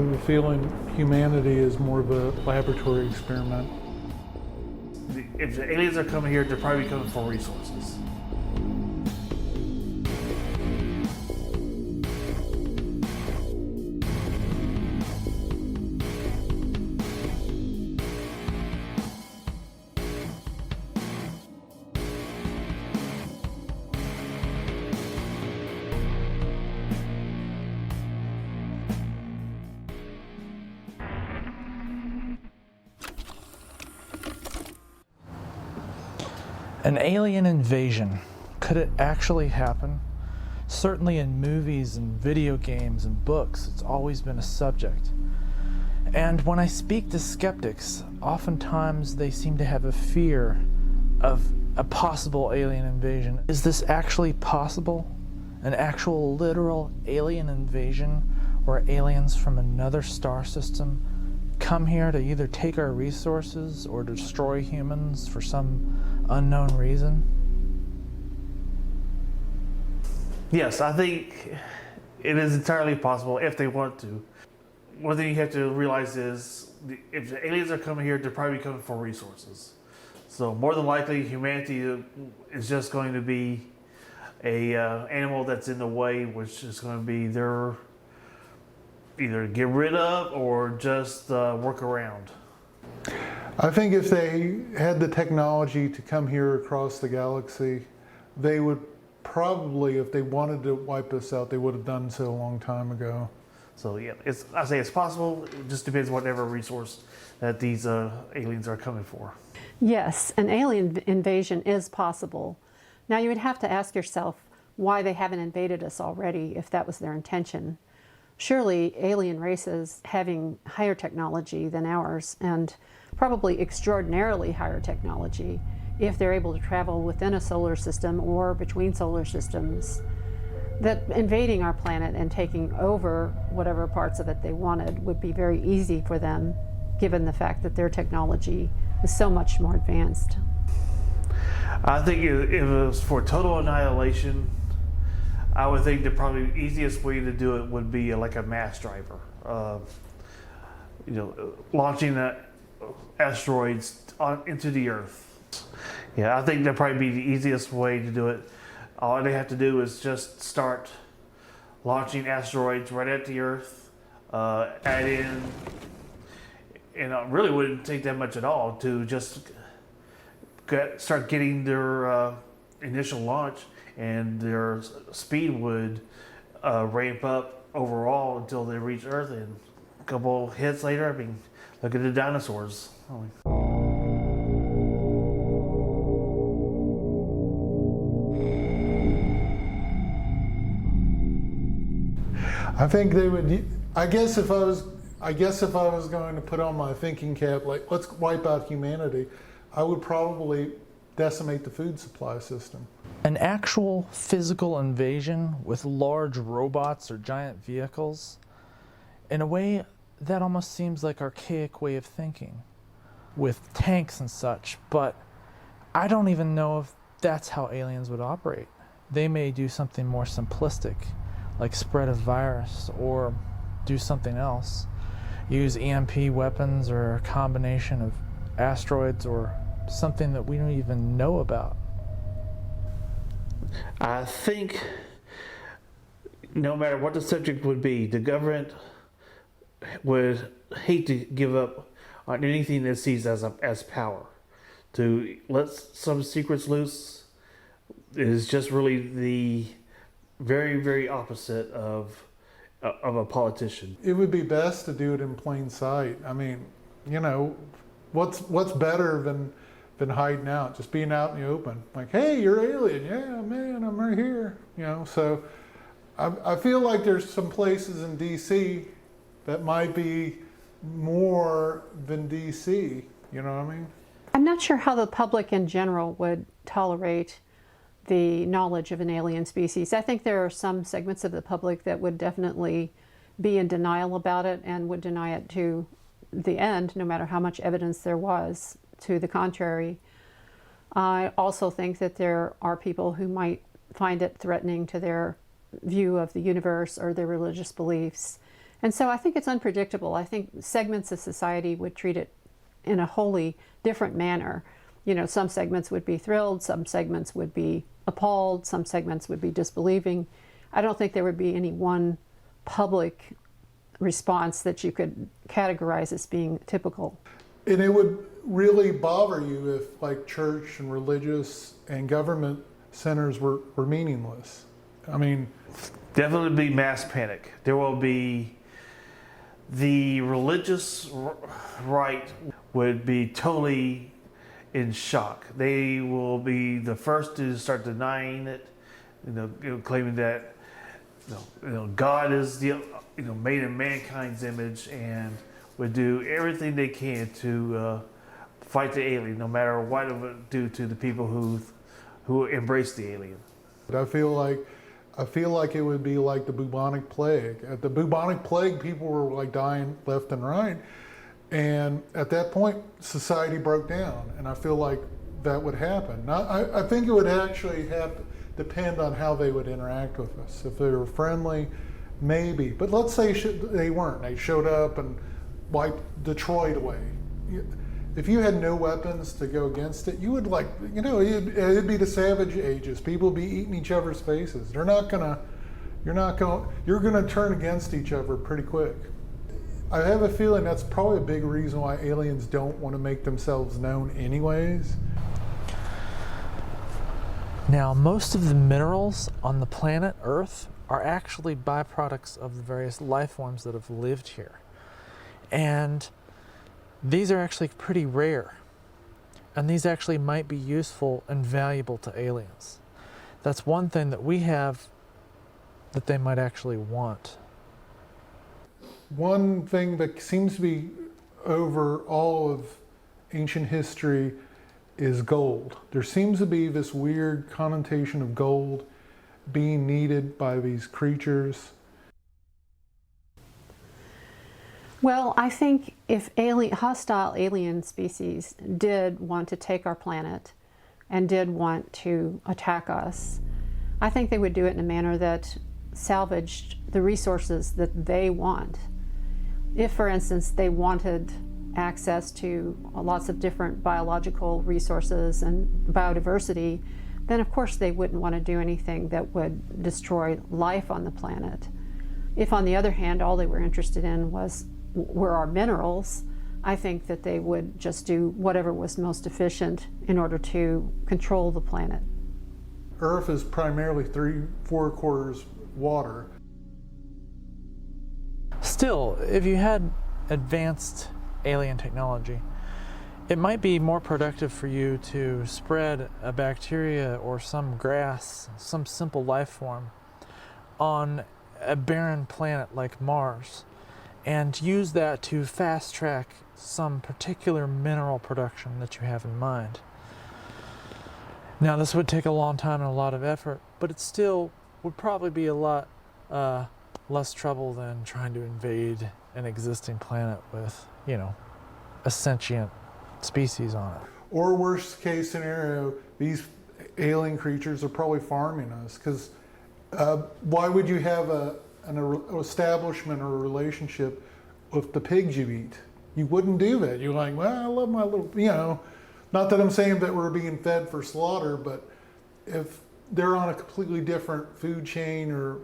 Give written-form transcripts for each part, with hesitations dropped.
have a feeling humanity is more of a laboratory experiment. If the aliens are coming here, they're probably coming for resources. An alien invasion. Could it actually happen? Certainly in movies and video games and books, it's always been a subject. And when I speak to skeptics, oftentimes they seem to have a fear of a possible alien invasion. Is this actually possible? An actual literal alien invasion where aliens from another star system come here to either take our resources or destroy humans for some unknown reason? Yes, I think it is entirely possible if they want to. One thing you have to realize is if the aliens are coming here, they're probably coming for resources. So more than likely, humanity is just going to be a animal that's in the way, which is going to be their either get rid of or just work around. I think if they had the technology to come here across the galaxy, they would probably, if they wanted to wipe us out, they would have done so a long time ago. So yeah, I say it's possible. It just depends whatever resource that these aliens are coming for. Yes, an alien invasion is possible. Now you would have to ask yourself why they haven't invaded us already if that was their intention. Surely alien races having higher technology than ours, and probably extraordinarily higher technology, if they're able to travel within a solar system or between solar systems, that invading our planet and taking over whatever parts of it they wanted would be very easy for them, given the fact that their technology is so much more advanced. I think if it was for total annihilation, I would think the probably easiest way to do it would be like a mass driver. Launching asteroids into the Earth. Yeah, I think that'd probably be the easiest way to do it. All they have to do is just start launching asteroids right at the Earth, add in, and it really wouldn't take that much at all to just start getting their initial launch, and their speed would ramp up overall until they reach Earth. And a couple hits later, I mean, look at the dinosaurs. I think they would. I guess if I was going to put on my thinking cap, like let's wipe out humanity, I would probably decimate the food supply system. An actual physical invasion with large robots or giant vehicles, in a way that almost seems like archaic way of thinking, with tanks and such, but I don't even know if that's how aliens would operate. They may do something more simplistic, like spread a virus, or do something else. Use EMP weapons or a combination of asteroids or something that we don't even know about. I think no matter what the subject would be, the government would hate to give up on anything that sees as power. To let some secrets loose is just really the very, very opposite of a politician. It would be best to do it in plain sight. I mean, what's better than hiding out, just being out in the open. Like, hey, you're alien. Yeah, man, I'm right here. So I feel like there's some places in DC that might be more than DC. You know what I mean? I'm not sure how the public in general would tolerate the knowledge of an alien species. I think there are some segments of the public that would definitely be in denial about it and would deny it to the end, no matter how much evidence there was to the contrary. I also think that there are people who might find it threatening to their view of the universe or their religious beliefs, And so I think it's unpredictable. I think segments of society would treat it in a wholly different manner. You know, some segments would be thrilled, some segments would be appalled, some segments would be disbelieving. I don't think there would be any one public response that you could categorize as being typical. And it would really bother you if like church and religious and government centers were meaningless. I mean, Definitely be mass panic. There will be the religious right would be totally in shock. They will be the first to start denying it, claiming that God is the made in mankind's image and would do everything they can to fight the alien, no matter what it would do to the people who embrace the alien. I feel like it would be like the bubonic plague. At the bubonic plague, people were like dying left and right. And at that point, society broke down. And I feel like that would happen. Now, I think it would actually depend on how they would interact with us. If they were friendly, maybe. But let's say they weren't. They showed up and wiped Detroit away. If you had no weapons to go against it, you would it'd be the savage ages. People would be eating each other's faces. You're gonna turn against each other pretty quick. I have a feeling that's probably a big reason why aliens don't want to make themselves known anyways. Now, most of the minerals on the planet Earth are actually byproducts of the various life forms that have lived here. And these are actually pretty rare. And these actually might be useful and valuable to aliens. That's one thing that we have that they might actually want. One thing that seems to be over all of ancient history is gold. There seems to be this weird connotation of gold being needed by these creatures. Well, I think if hostile alien species did want to take our planet and did want to attack us, I think they would do it in a manner that salvaged the resources that they want. If, for instance, they wanted access to lots of different biological resources and biodiversity, then of course they wouldn't want to do anything that would destroy life on the planet. If, on the other hand, all they were interested in were our minerals, I think that they would just do whatever was most efficient in order to control the planet. Earth is primarily 3/4 quarters water. Still, if you had advanced alien technology, it might be more productive for you to spread a bacteria or some grass, some simple life form, on a barren planet like Mars, and use that to fast track some particular mineral production that you have in mind. Now, this would take a long time and a lot of effort, but it still would probably be a lot less trouble than trying to invade an existing planet with, a sentient species on it. Or worst case scenario, these alien creatures are probably farming us, because why would you have an establishment or a relationship with the pigs you eat? You wouldn't do that. You're like, well, I love my little, not that I'm saying that we're being fed for slaughter, but if they're on a completely different food chain or,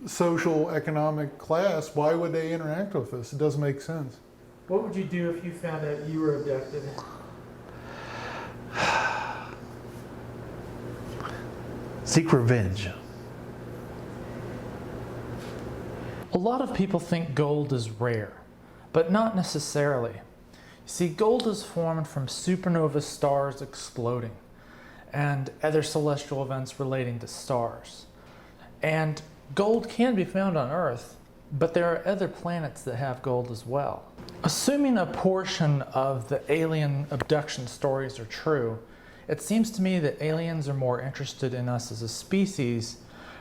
social economic class, why would they interact with us? It doesn't make sense. What would you do if you found out you were abducted? Seek revenge. A lot of people think gold is rare, but not necessarily. You see, gold is formed from supernova stars exploding and other celestial events relating to stars. And gold can be found on Earth, but there are other planets that have gold as well. Assuming a portion of the alien abduction stories are true, it seems to me that aliens are more interested in us as a species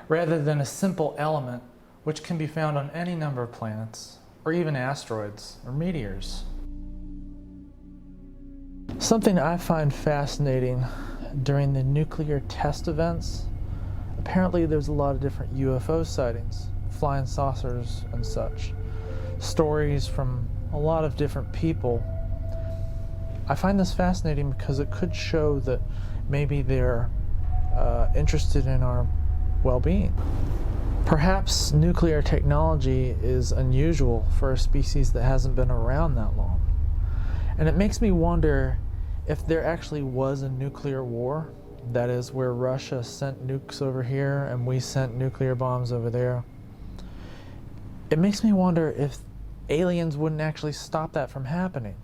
rather than a simple element which can be found on any number of planets, or even asteroids or meteors. Something I find fascinating during the nuclear test events, apparently there's a lot of different UFO sightings, flying saucers and such, stories from a lot of different people. I find this fascinating because it could show that maybe they're interested in our well-being. Perhaps nuclear technology is unusual for a species that hasn't been around that long. And it makes me wonder if there actually was a nuclear war, that is, where Russia sent nukes over here and we sent nuclear bombs over there. It makes me wonder if aliens wouldn't actually stop that from happening.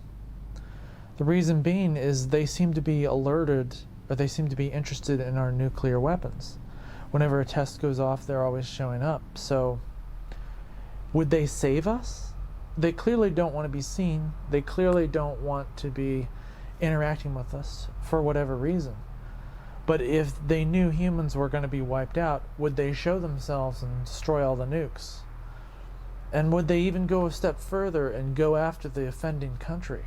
The reason being is they seem to be alerted, or they seem to be interested in our nuclear weapons. Whenever a test goes off, they're always showing up. So, would they save us? They clearly don't want to be seen. They clearly don't want to be interacting with us for whatever reason. But if they knew humans were going to be wiped out, would they show themselves and destroy all the nukes? And would they even go a step further and go after the offending country?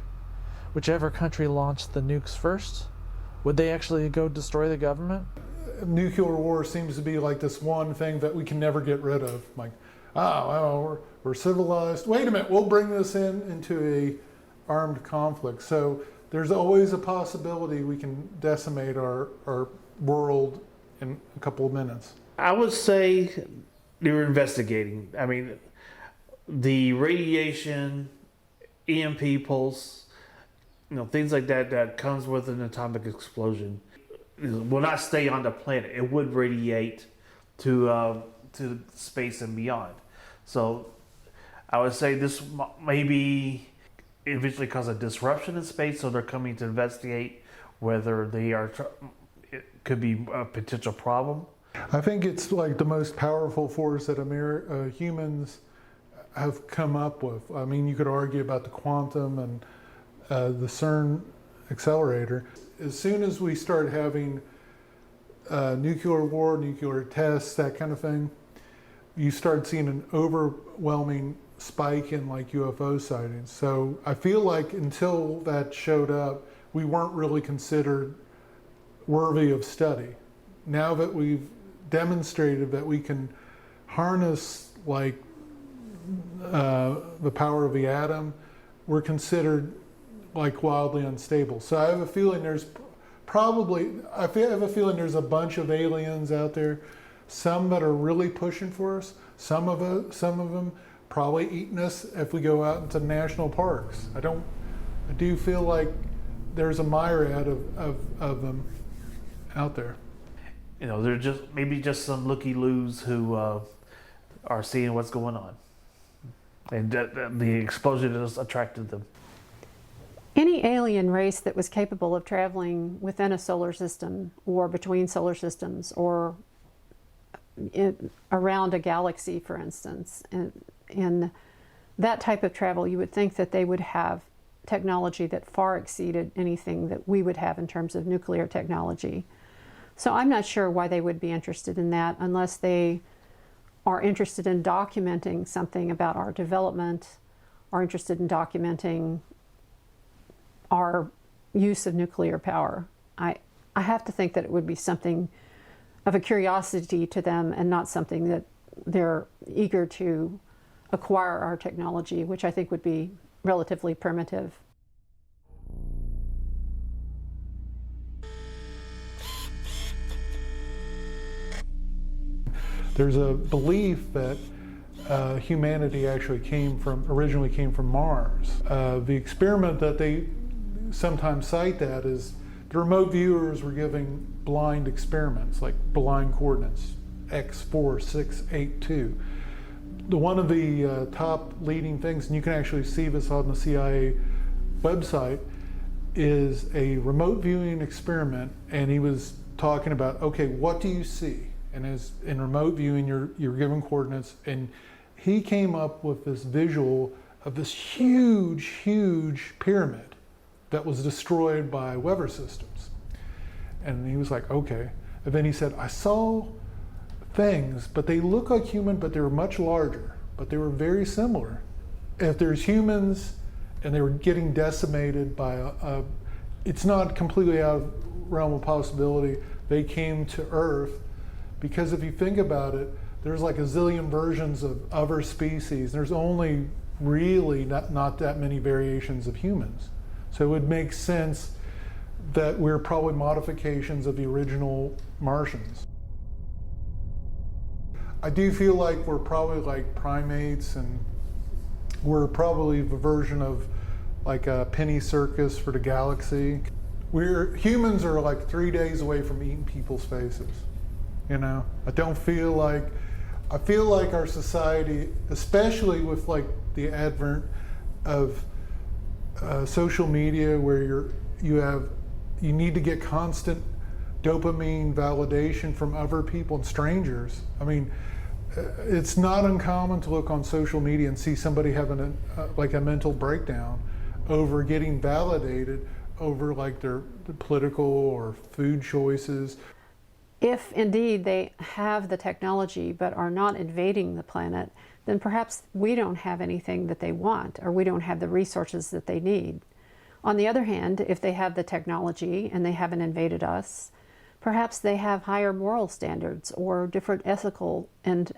Whichever country launched the nukes first, would they actually go destroy the government? Nuclear war seems to be like this one thing that we can never get rid of. Like, well, we're civilized. Wait a minute, we'll bring this into a armed conflict. So there's always a possibility we can decimate our world in a couple of minutes. I would say they were investigating. I mean, the radiation, EMP pulse, things like that comes with an atomic explosion will not stay on the planet. It would radiate to space and beyond. So I would say this maybe eventually cause a disruption in space. So they're coming to investigate whether it could be a potential problem. I think it's like the most powerful force that humans have come up with. I mean, you could argue about the quantum and the CERN accelerator. As soon as we start having nuclear war, nuclear tests, that kind of thing, you start seeing an overwhelming spike in like UFO sightings. So I feel like until that showed up, we weren't really considered worthy of study. Now that we've demonstrated that we can harness like the power of the atom, we're considered like wildly unstable. So I have a feeling there's a bunch of aliens out there, some that are really pushing for us, some of them probably eating us if we go out into national parks. I do feel like there's a myriad of them out there. They're just some looky-loos who are seeing what's going on. And the explosion has attracted them. Any alien race that was capable of traveling within a solar system or between solar systems or around a galaxy, for instance, in that type of travel, you would think that they would have technology that far exceeded anything that we would have in terms of nuclear technology. So I'm not sure why they would be interested in that unless they are interested in documenting something about our development, are interested in documenting our use of nuclear power. I have to think that it would be something of a curiosity to them and not something that they're eager to acquire our technology, which I think would be relatively primitive. There's a belief that humanity actually originally came from Mars. The experiment that they sometimes cite that is the remote viewers were giving blind experiments, like blind coordinates, x4682. One of the top leading things, and you can actually see this on the CIA website, is a remote viewing experiment, and he was talking about, okay, what do you see? And in remote viewing, you're given coordinates, and he came up with this visual of this huge pyramid that was destroyed by weather systems. And he was like, okay. And then he said, I saw things, but they look like human, but they were much larger, but they were very similar. If there's humans and they were getting decimated by it's not completely out of realm of possibility, they came to Earth, because if you think about it, there's like a zillion versions of other species. There's only really not that many variations of humans. So it would make sense that we're probably modifications of the original Martians. I do feel like we're probably like primates, and we're probably the version of like a penny circus for the galaxy. Humans are like 3 days away from eating people's faces. You know, I feel like our society, especially with like the advent of social media, where you need to get constant dopamine validation from other people and strangers. I mean, it's not uncommon to look on social media and see somebody having a mental breakdown over getting validated over like their political or food choices. If indeed they have the technology but are not invading the planet, then perhaps we don't have anything that they want, or we don't have the resources that they need. On the other hand, if they have the technology and they haven't invaded us, perhaps they have higher moral standards or different ethical and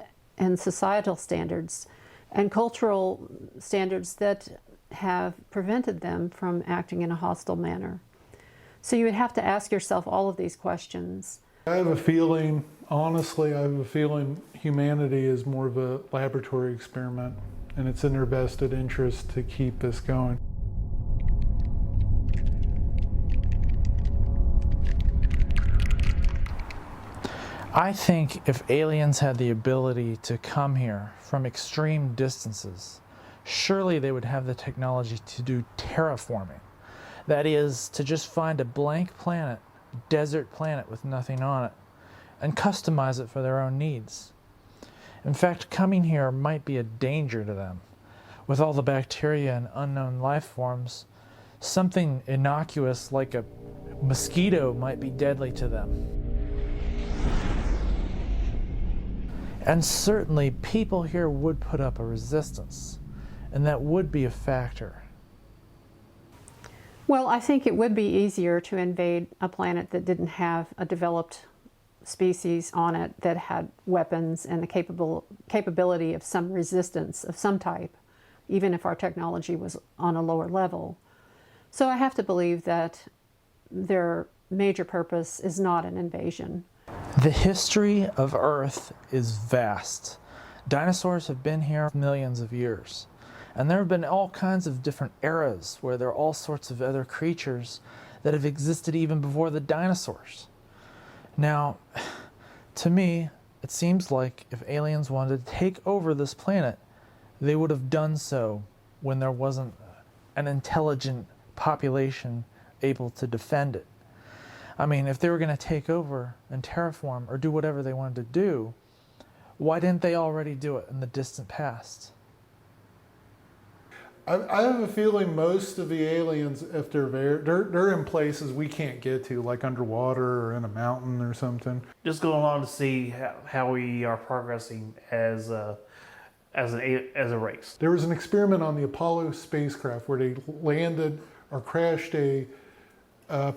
societal standards and cultural standards that have prevented them from acting in a hostile manner. So you would have to ask yourself all of these questions. I have a feeling, honestly, humanity is more of a laboratory experiment, and it's in their vested interest to keep this going. I think if aliens had the ability to come here from extreme distances, surely they would have the technology to do terraforming. That is, to just find a blank planet, desert planet with nothing on it, and customize it for their own needs. In fact, coming here might be a danger to them. With all the bacteria and unknown life forms, something innocuous like a mosquito might be deadly to them. And certainly people here would put up a resistance, and that would be a factor. Well, I think it would be easier to invade a planet that didn't have a developed species on it that had weapons and the capability of some resistance of some type, even if our technology was on a lower level. So I have to believe that their major purpose is not an invasion. The history of Earth is vast. Dinosaurs have been here millions of years. And there have been all kinds of different eras where there are all sorts of other creatures that have existed even before the dinosaurs. Now, to me, it seems like if aliens wanted to take over this planet, they would have done so when there wasn't an intelligent population able to defend it. I mean, if they were going to take over and terraform or do whatever they wanted to do, why didn't they already do it in the distant past? I have a feeling most of the aliens, if they're there, they're in places we can't get to, like underwater or in a mountain or something. Just going on to see how we are progressing as a race. There was an experiment on the Apollo spacecraft where they landed or crashed a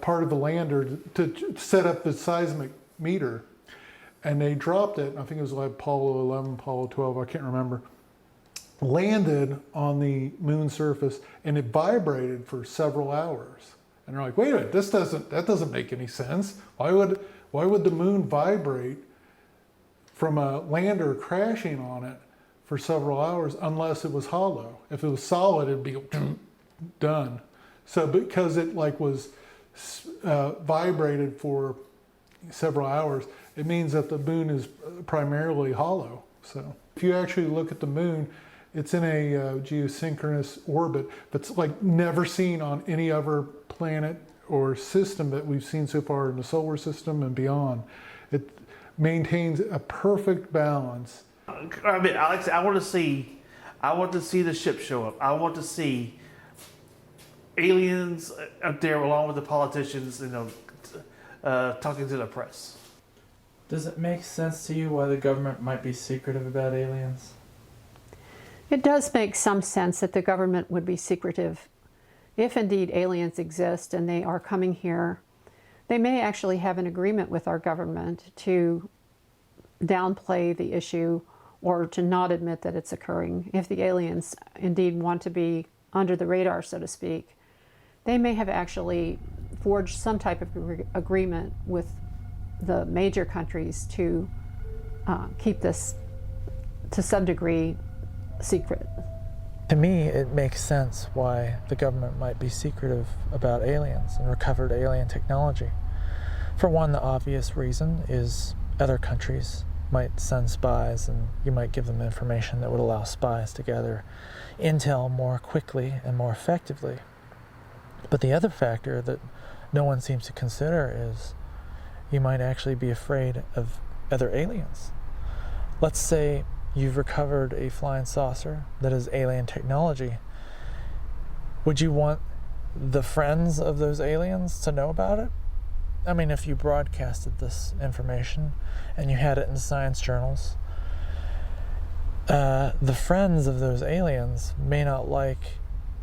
part of the lander to set up the seismic meter, and they dropped it. I think it was like Apollo 11, Apollo 12, I can't remember. Landed on the moon surface, and it vibrated for several hours. And they're like, wait a minute, that doesn't make any sense. Why would the moon vibrate from a lander crashing on it for several hours unless it was hollow? If it was solid, it'd be done. So because it was vibrated for several hours, it means that the moon is primarily hollow. So if you actually look at the moon, it's in a geosynchronous orbit that's like never seen on any other planet or system that we've seen so far in the solar system and beyond. It maintains a perfect balance. I mean, Alex, I want to see the ship show up. I want to see aliens up there along with the politicians, talking to the press. Does it make sense to you why the government might be secretive about aliens? It does make some sense that the government would be secretive. If indeed aliens exist and they are coming here, they may actually have an agreement with our government to downplay the issue or to not admit that it's occurring. If the aliens indeed want to be under the radar, so to speak, they may have actually forged some type of agreement with the major countries to keep this, to some degree, secret. To me, it makes sense why the government might be secretive about aliens and recovered alien technology. For one, the obvious reason is other countries might send spies, and you might give them information that would allow spies to gather intel more quickly and more effectively. But the other factor that no one seems to consider is you might actually be afraid of other aliens. Let's say you've recovered a flying saucer that is alien technology. Would you want the friends of those aliens to know about it? I mean, if you broadcasted this information and you had it in science journals, the friends of those aliens may not like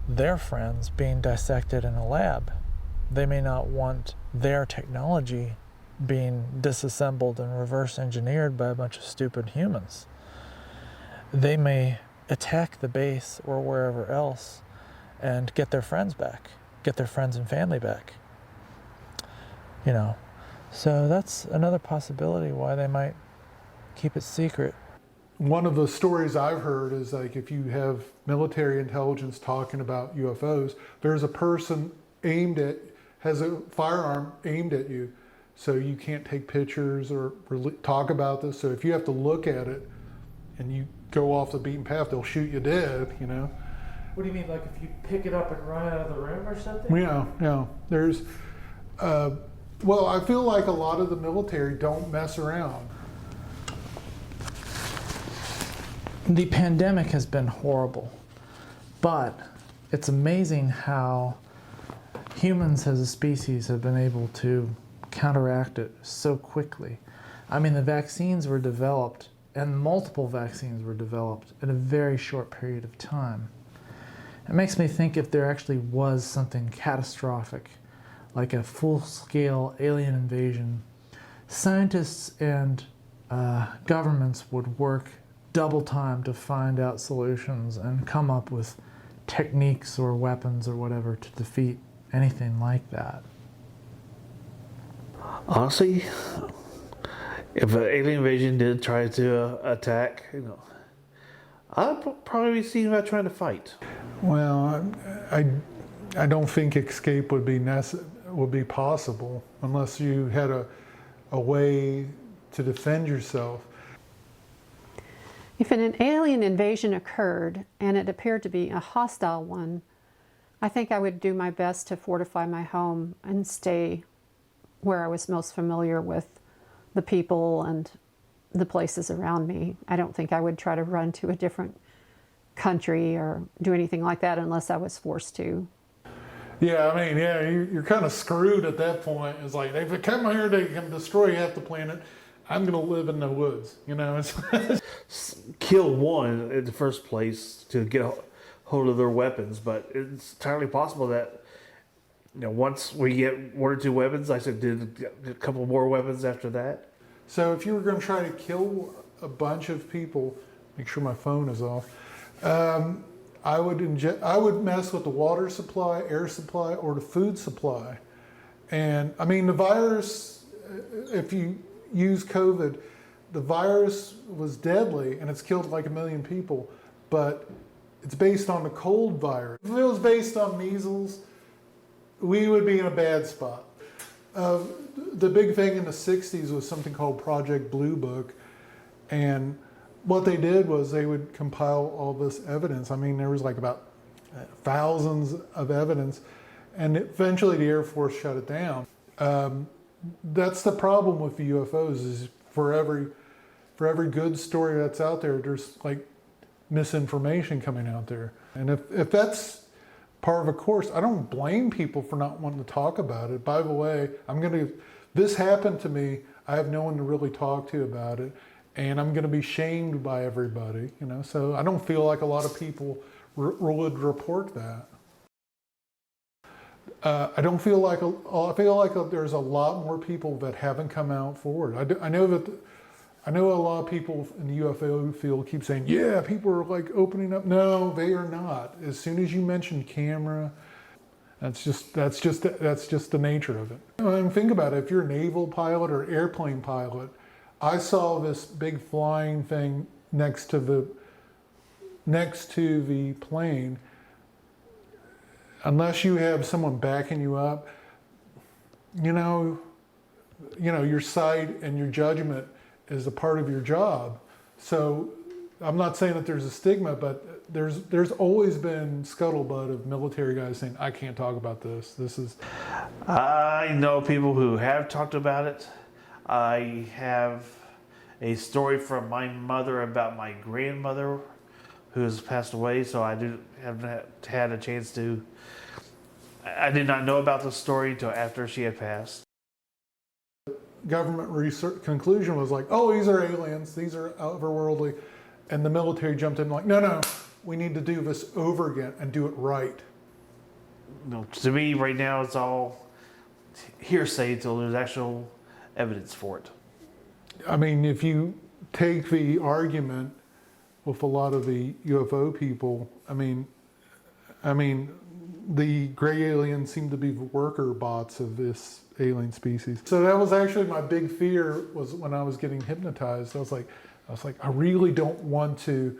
their friends being dissected in a lab. They may not want their technology being disassembled and reverse engineered by a bunch of stupid humans. They may attack the base or wherever else and get their friends back, get their friends and family back. You know, so that's another possibility why they might keep it secret. One of the stories I've heard is like if you have military intelligence talking about UFOs, there's a person has a firearm aimed at you, so you can't take pictures or talk about this. So if you have to look at it and you go off the beaten path, they'll shoot you dead, you know. What do you mean, like if you pick it up and run out of the room or something? Yeah. There's, well, I feel like a lot of the military don't mess around. The pandemic has been horrible, but it's amazing how humans as a species have been able to counteract it so quickly. I mean, the vaccines were developed, and multiple vaccines were developed in a very short period of time. It makes me think if there actually was something catastrophic, like a full-scale alien invasion, scientists and governments would work double time to find out solutions and come up with techniques or weapons or whatever to defeat anything like that. Honestly, if an alien invasion did try to attack, I'd probably be seen about trying to fight. Well, I don't think escape would be possible unless you had a way to defend yourself. If an alien invasion occurred and it appeared to be a hostile one, I think I would do my best to fortify my home and stay where I was most familiar with the people and the places around me. I don't think I would try to run to a different country or do anything like that unless I was forced to. Yeah, I mean, you're kind of screwed at that point. It's like, if they come here, they can destroy half the planet. I'm going to live in the woods, you know. Kill one in the first place to get a hold of their weapons, but it's entirely possible that once we get one or two weapons, I said, did a couple more weapons after that. So if you were going to try to kill a bunch of people, make sure my phone is off. I would mess with the water supply, air supply, or the food supply. And I mean, the virus, if you use COVID, the virus was deadly and it's killed like 1 million people, but it's based on the cold virus. If it was based on measles, we would be in a bad spot. The big thing in the 60s was something called Project Blue Book, and what they did was they would compile all this evidence. I mean, there was like about thousands of evidence, and eventually the Air Force shut it down. That's the problem with the UFOs, is for every good story that's out there, there's like misinformation coming out there. And if that's part of a course, I don't blame people for not wanting to talk about it. By the way, this happened to me, I have no one to really talk to about it, and I'm going to be shamed by everybody, so I don't feel like a lot of people would report that. I feel like there's a lot more people that haven't come out forward. I I know a lot of people in the UFO field keep saying, yeah, people are like opening up. No, they are not. As soon as you mention camera, that's just the nature of it. And think about it, if you're a naval pilot or airplane pilot, I saw this big flying thing next to the plane. Unless you have someone backing you up, your sight and your judgment is a part of your job. So I'm not saying that there's a stigma, but there's always been scuttlebutt of military guys saying, I can't talk about this. I know people who have talked about it. I have a story from my mother about my grandmother who has passed away, so I haven't had a chance to. I did not know about the story until after she had passed. Government research conclusion was like, oh, these are aliens, these are otherworldly. And the military jumped in like, no, we need to do this over again and do it right. No, to me, right now, it's all hearsay until there's actual evidence for it. I mean, if you take the argument with a lot of the UFO people, I mean, the gray aliens seem to be the worker bots of this alien species. So that was actually my big fear, was when I was getting hypnotized. I was like, I really don't want to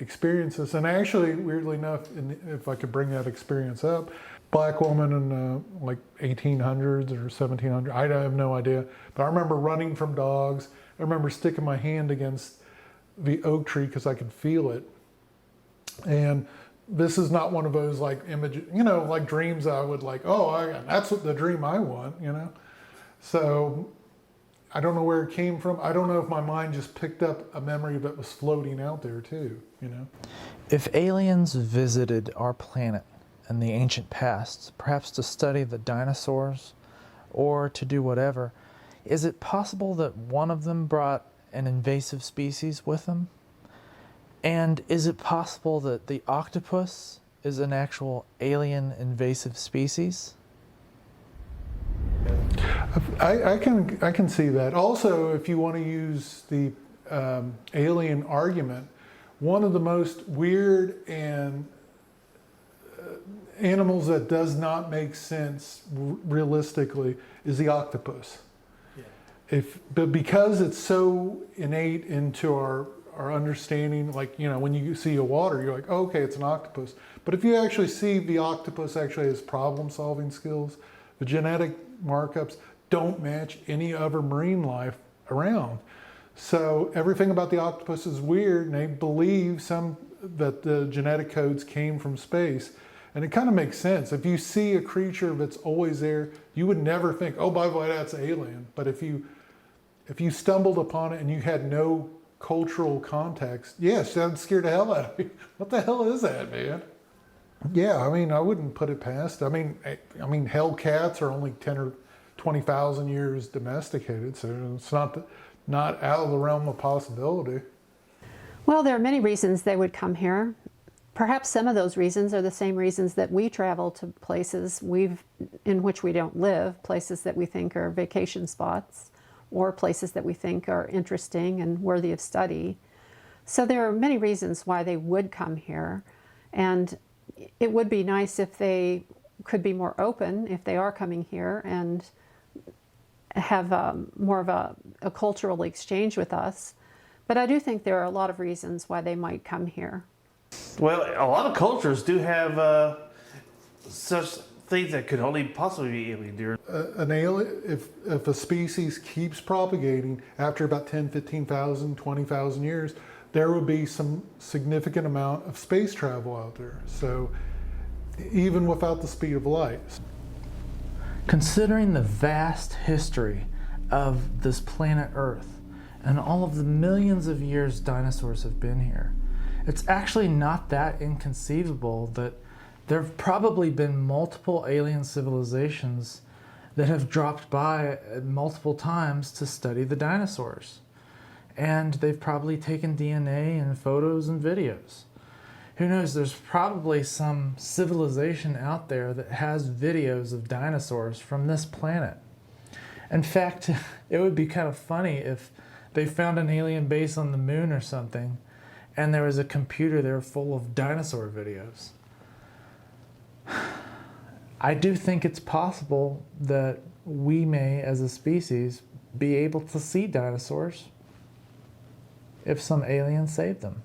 experience this. And actually, weirdly enough, if I could bring that experience up, black woman in like 1800s or 1700s, I have no idea. But I remember running from dogs. I remember sticking my hand against the oak tree because I could feel it. And this is not one of those like images, like dreams I would like, that's what the dream I want, So I don't know where it came from. I don't know if my mind just picked up a memory that was floating out there too, If aliens visited our planet in the ancient past, perhaps to study the dinosaurs or to do whatever, is it possible that one of them brought an invasive species with them? And is it possible that the octopus is an actual alien invasive species? I can see that. Also, if you want to use the alien argument, one of the most weird and animals that does not make sense realistically is the octopus. Yeah. But because it's so innate into our understanding, like, when you see a water, you're like, oh, okay, it's an octopus. But if you actually see the octopus actually has problem-solving skills, the genetic markups don't match any other marine life around. So everything about the octopus is weird, and they believe that the genetic codes came from space. And it kind of makes sense. If you see a creature that's always there, you would never think, oh, by the way, that's alien. But if you stumbled upon it and you had no cultural context, yes, that would scare the hell out of you. What the hell is that, man? Yeah, I wouldn't put it past. I mean, hellcats are only 10 or 20,000 years domesticated, so it's not out of the realm of possibility. Well, there are many reasons they would come here. Perhaps some of those reasons are the same reasons that we travel to places in which we don't live, places that we think are vacation spots, or places that we think are interesting and worthy of study. So there are many reasons why they would come here, and it would be nice if they could be more open if they are coming here and have more of a cultural exchange with us. But I do think there are a lot of reasons why they might come here. Well, a lot of cultures do have such things that could only possibly be alien deer. An alien, if a species keeps propagating after about 10, 15,000, 20,000 years, there would be some significant amount of space travel out there. So even without the speed of light. Considering the vast history of this planet Earth and all of the millions of years dinosaurs have been here, it's actually not that inconceivable that there have probably been multiple alien civilizations that have dropped by multiple times to study the dinosaurs. And they've probably taken DNA and photos and videos. Who knows, there's probably some civilization out there that has videos of dinosaurs from this planet. In fact, it would be kind of funny if they found an alien base on the moon or something, and there was a computer there full of dinosaur videos. I do think it's possible that we may, as a species, be able to see dinosaurs if some alien saved them.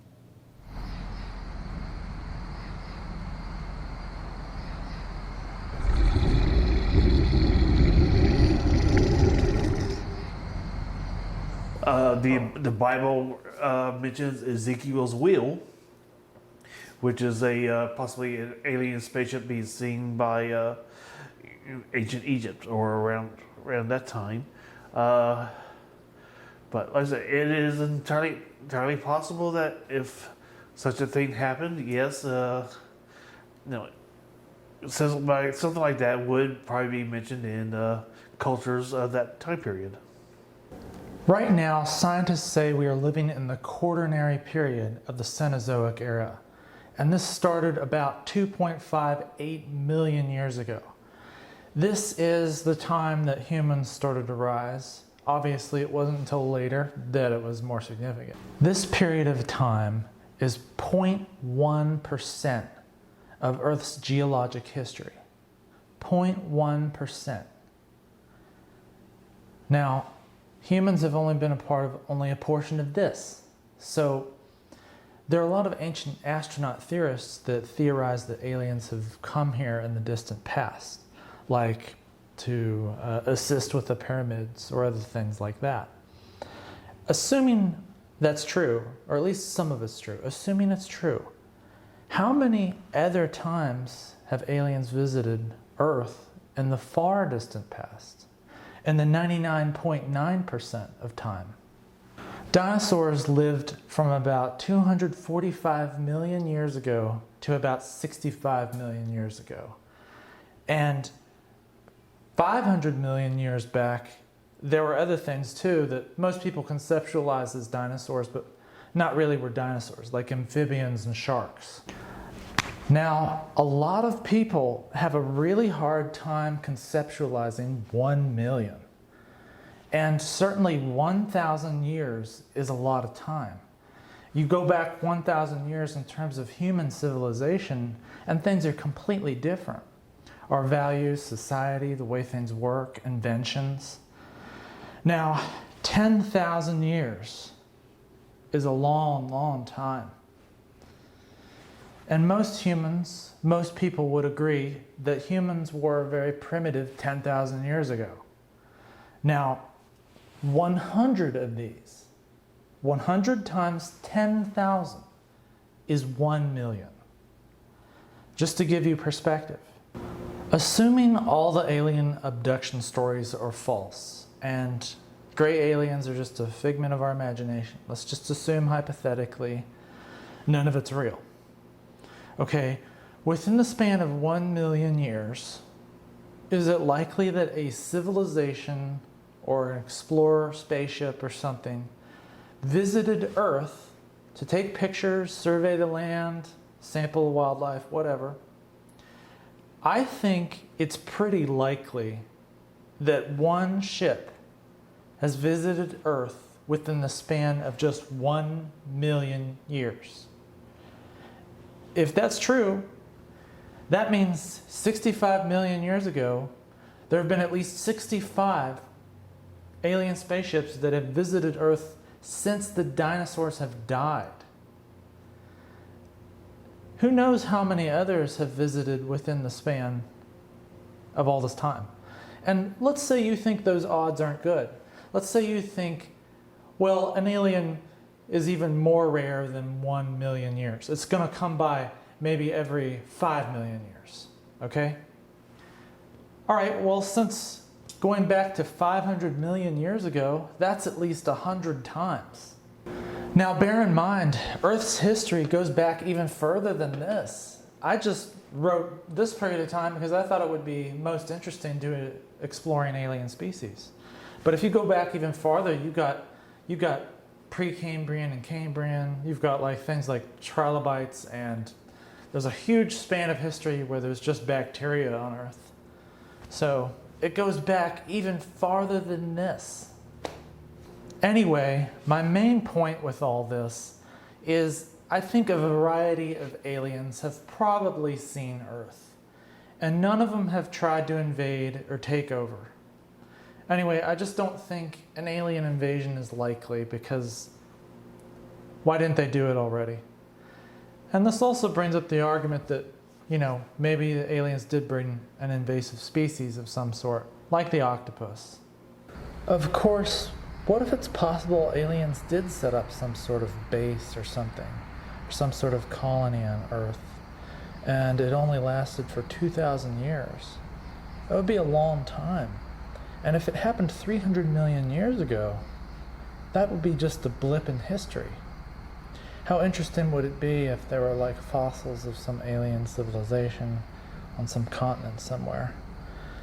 The Bible mentions Ezekiel's wheel, which is a possibly an alien spaceship being seen by ancient Egypt or around that time. But like I said, it is entirely possible that if such a thing happened, yes, something like that would probably be mentioned in cultures of that time period. Right now, scientists say we are living in the Quaternary period of the Cenozoic era, and this started about 2.58 million years ago. This is the time that humans started to rise. Obviously, it wasn't until later that it was more significant. This period of time is 0.1% of Earth's geologic history. 0.1%. Now, humans have only been a part of only a portion of this. So there are a lot of ancient astronaut theorists that theorize that aliens have come here in the distant past, like to assist with the pyramids or other things like that. Assuming that's true, or at least some of it's true, assuming it's true, how many other times have aliens visited Earth in the far distant past? In the 99.9% of time. Dinosaurs lived from about 245 million years ago to about 65 million years ago. And 500 million years back, there were other things too that most people conceptualize as dinosaurs, but not really were dinosaurs, like amphibians and sharks. Now, a lot of people have a really hard time conceptualizing 1 million. And certainly 1,000 years is a lot of time. You go back 1,000 years in terms of human civilization, and things are completely different. Our values, society, the way things work, inventions. Now, 10,000 years is a long, long time. And most people would agree that humans were very primitive 10,000 years ago. Now, 100 of these, 100 times 10,000 is 1 million. Just to give you perspective. Assuming all the alien abduction stories are false and gray aliens are just a figment of our imagination, let's just assume hypothetically none of it's real. Okay, within the span of 1 million years, is it likely that a civilization or an explorer spaceship or something visited Earth to take pictures, survey the land, sample the wildlife, whatever? I think it's pretty likely that one ship has visited Earth within the span of just 1 million years. If that's true, that means 65 million years ago, there have been at least 65 alien spaceships that have visited Earth since the dinosaurs have died. Who knows how many others have visited within the span of all this time? And let's say you think those odds aren't good. Let's say you think, well, an alien is even more rare than 1 million years. It's going to come by maybe every 5 million years, okay? All right, well, since going back to 500 million years ago, that's at least 100 times. Now, bear in mind, Earth's history goes back even further than this. I just wrote this period of time because I thought it would be most interesting to exploring alien species. But if you go back even farther, you got Precambrian and Cambrian. You've got like things like trilobites, and there's a huge span of history where there's just bacteria on Earth. So it goes back even farther than this. Anyway, my main point with all this is I think a variety of aliens have probably seen Earth, and none of them have tried to invade or take over. Anyway, I just don't think an alien invasion is likely because why didn't they do it already? And this also brings up the argument that, maybe the aliens did bring an invasive species of some sort, like the octopus. Of course, what if it's possible aliens did set up some sort of base or something, or some sort of colony on Earth, and it only lasted for 2,000 years? That would be a long time. And if it happened 300 million years ago, that would be just a blip in history. How interesting would it be if there were like fossils of some alien civilization on some continent somewhere?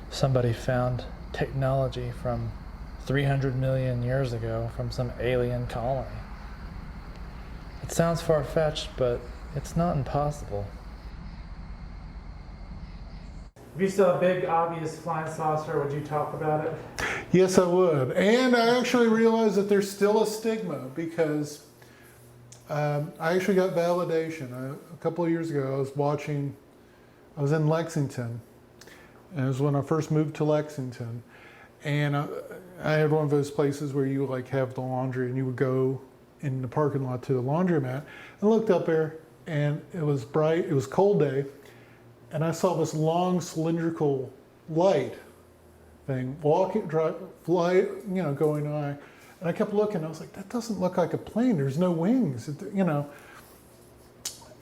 Somebody found technology from 300 million years ago from some alien colony. It sounds far-fetched, but it's not impossible. If you saw a big, obvious flying saucer, would you talk about it? Yes, I would. And I actually realized that there's still a stigma because I actually got validation. A couple of years ago, I was in Lexington. And it was when I first moved to Lexington. And I had one of those places where you like have the laundry and you would go in the parking lot to the laundromat. I looked up there and it was bright, it was a cold day. And I saw this long cylindrical light thing going by. And I kept looking, I was like, that doesn't look like a plane, there's no wings,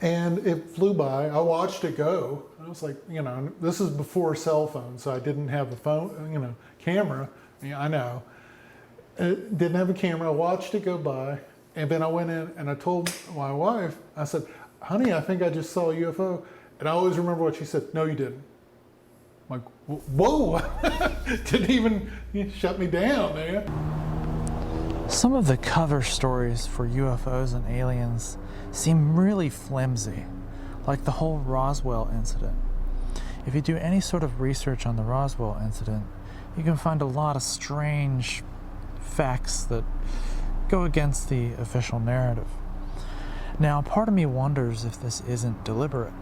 And it flew by, I watched it go. I was like, this is before cell phones, so I didn't have the phone, camera. I know. It didn't have a camera, I watched it go by. And then I went in and I told my wife, I said, honey, I think I just saw a UFO. And I always remember what she said, no, you didn't. I'm like, whoa, didn't even shut me down, man. Some of the cover stories for UFOs and aliens seem really flimsy, like the whole Roswell incident. If you do any sort of research on the Roswell incident, you can find a lot of strange facts that go against the official narrative. Now, part of me wonders if this isn't deliberate.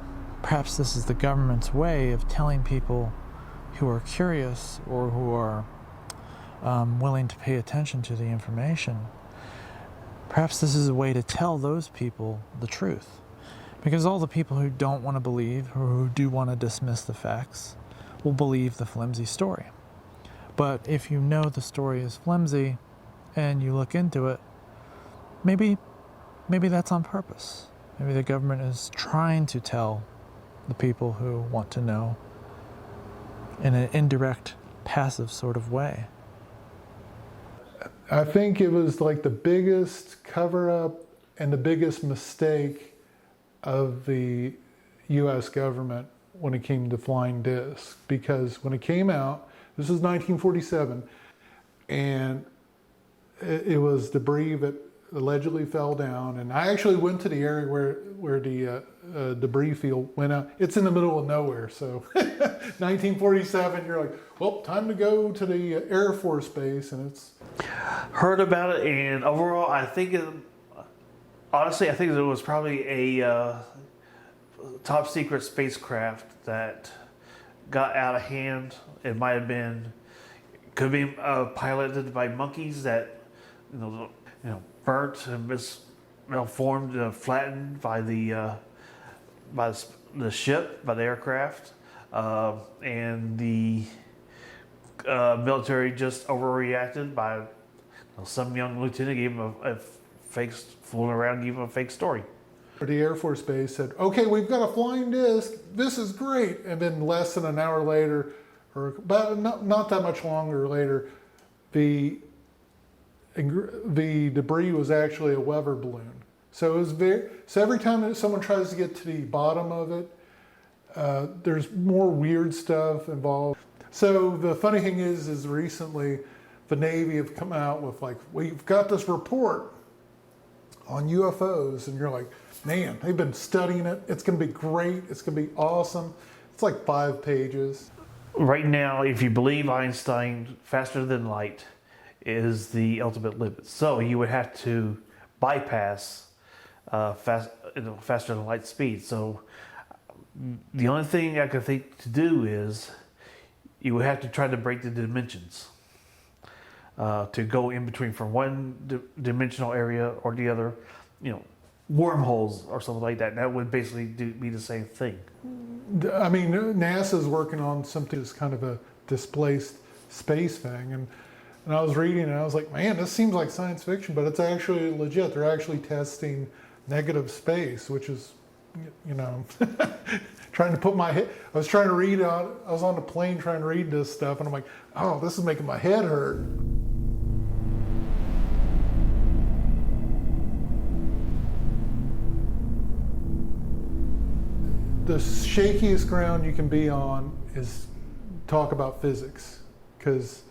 Perhaps this is the government's way of telling people who are curious or who are willing to pay attention to the information. Perhaps this is a way to tell those people the truth. Because all the people who don't want to believe or who do want to dismiss the facts will believe the flimsy story. But if you know the story is flimsy and you look into it, maybe that's on purpose. Maybe the government is trying to tell the people who want to know in an indirect, passive sort of way. I think it was like the biggest cover-up and the biggest mistake of the U.S. government when it came to flying discs. Because when it came out, this was 1947, and it was debris that allegedly fell down. And I actually went to the area where the debris field went out. It's in the middle of nowhere, so 1947, you're like, well, time to go to the Air Force Base, and it's... Heard about it, and overall, I think it was probably a top secret spacecraft that got out of hand. It might have been, could be piloted by monkeys that, burnt and malformed, flattened by the ship, by the aircraft, and the military just overreacted by some young lieutenant gave him a fake, fooling around, gave him a fake story. The Air Force Base said, okay, we've got a flying disc, this is great. And then less than an hour later, or about not that much longer later, the debris was actually a weather balloon. So it was so every time that someone tries to get to the bottom of it, there's more weird stuff involved. So the funny thing is recently the Navy have come out with like, we've got this report on UFOs, and you're like, man, they've been studying it. It's going to be great. It's going to be awesome. It's like 5 pages. Right now, if you believe Einstein, faster than light is the ultimate limit. So you would have to bypass faster than light speed. So the only thing I could think to do is you would have to try to break the dimensions to go in between from one dimensional area or the other, wormholes or something like that. That would basically be the same thing. I mean, NASA's working on something that's kind of a displaced space thing, and I was reading and I was like, man, this seems like science fiction, but it's actually legit. They're actually testing negative space, which is, trying to put my head. I was trying to read out. I was on the plane trying to read this stuff, and I'm like, oh, this is making my head hurt. The shakiest ground you can be on is talk about physics, because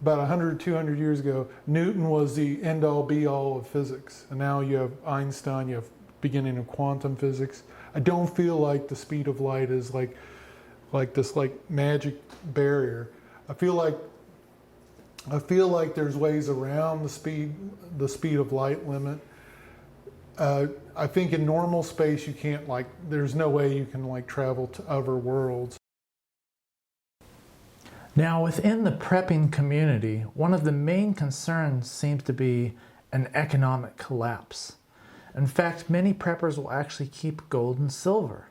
about 100, 200 years ago, Newton was the end-all be-all of physics, and now you have Einstein, you have beginning of quantum physics. I don't feel like the speed of light is like this magic barrier. I feel like there's ways around the speed of light limit. I think in normal space you can't there's no way you can travel to other worlds. Now, within the prepping community, one of the main concerns seems to be an economic collapse. In fact, many preppers will actually keep gold and silver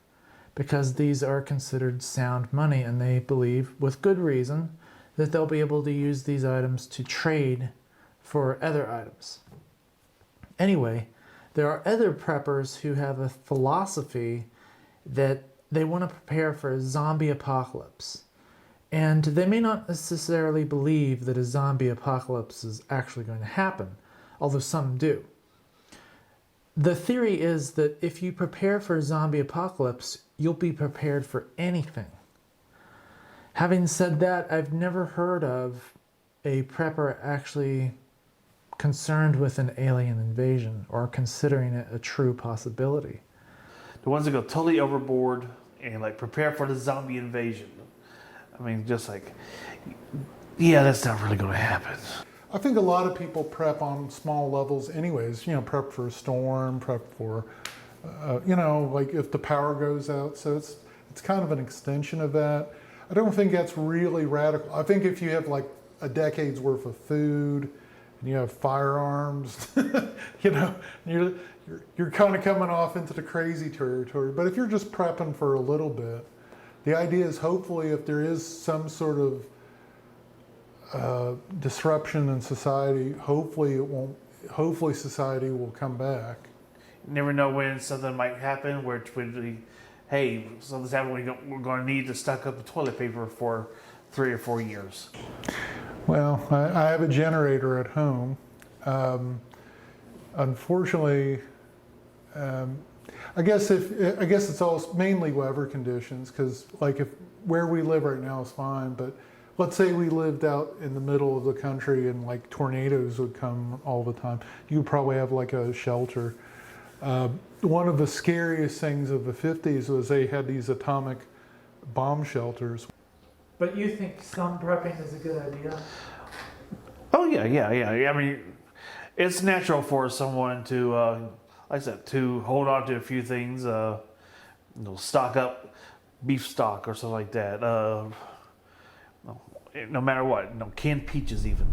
because these are considered sound money, and they believe, with good reason, that they'll be able to use these items to trade for other items. Anyway, there are other preppers who have a philosophy that they want to prepare for a zombie apocalypse. And they may not necessarily believe that a zombie apocalypse is actually going to happen, although some do. The theory is that if you prepare for a zombie apocalypse, you'll be prepared for anything. Having said that, I've never heard of a prepper actually concerned with an alien invasion or considering it a true possibility. The ones that go totally overboard and prepare for the zombie invasion. I mean, just that's not really going to happen. I think a lot of people prep on small levels anyways, prep for a storm, prep for, if the power goes out. So it's kind of an extension of that. I don't think that's really radical. I think if you have a decade's worth of food and you have firearms, you're kind of coming off into the crazy territory. But if you're just prepping for a little bit, the idea is hopefully if there is some sort of disruption in society, hopefully society will come back. You never know when something might happen where it would be, hey, something's happening, we're going to need to stock up the toilet paper for 3 or 4 years. Well, I have a generator at home. Unfortunately, I guess it's all mainly weather conditions, because if where we live right now is fine, but let's say we lived out in the middle of the country and tornadoes would come all the time. You would probably have a shelter. One of the scariest things of the 50s was they had these atomic bomb shelters. But you think some prepping is a good idea? Oh yeah. I mean, it's natural for someone to, like I said, to hold on to a few things, stock up beef stock or something like that. No matter what, canned peaches even.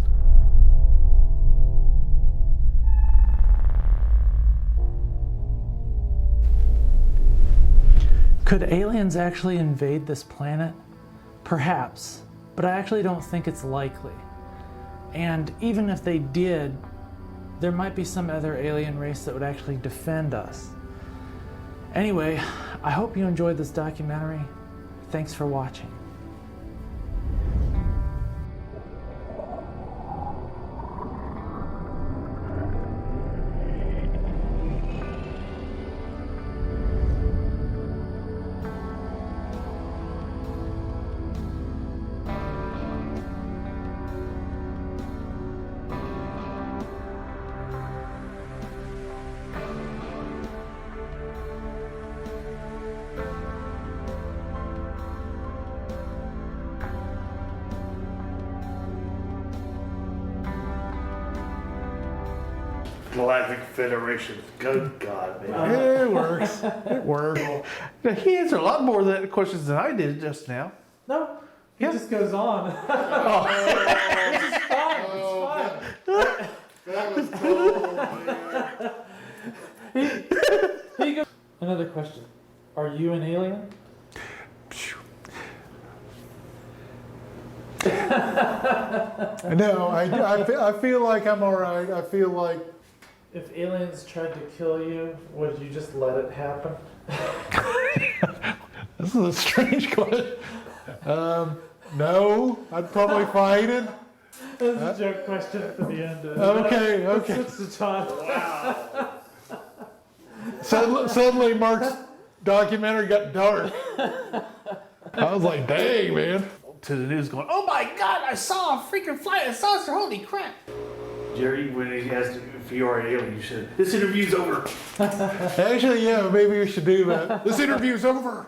Could aliens actually invade this planet? Perhaps, but I actually don't think it's likely. And even if they did, there might be some other alien race that would actually defend us. Anyway, I hope you enjoyed this documentary. Thanks for watching. Intergalactic Federation. Good God, man. It works. It works. Now, he answered a lot more of that questions than I did just now. No, he just goes on. That was cool, man. He goes. Another question. Are you an alien? No, I feel like I'm all right. I feel like If aliens tried to kill you, would you just let it happen? this is a strange question. No, I'd probably fight it. That's a joke question at the end. Okay, okay. Let's switch to Todd. Suddenly, Mark's documentary got dark. I was like, dang, man. To the news going, oh my God, I saw a freaking flying saucer, holy crap. Jerry, when he asked if you are an alien, you should, this interview's over. Actually, yeah, maybe we should do that. This interview's over.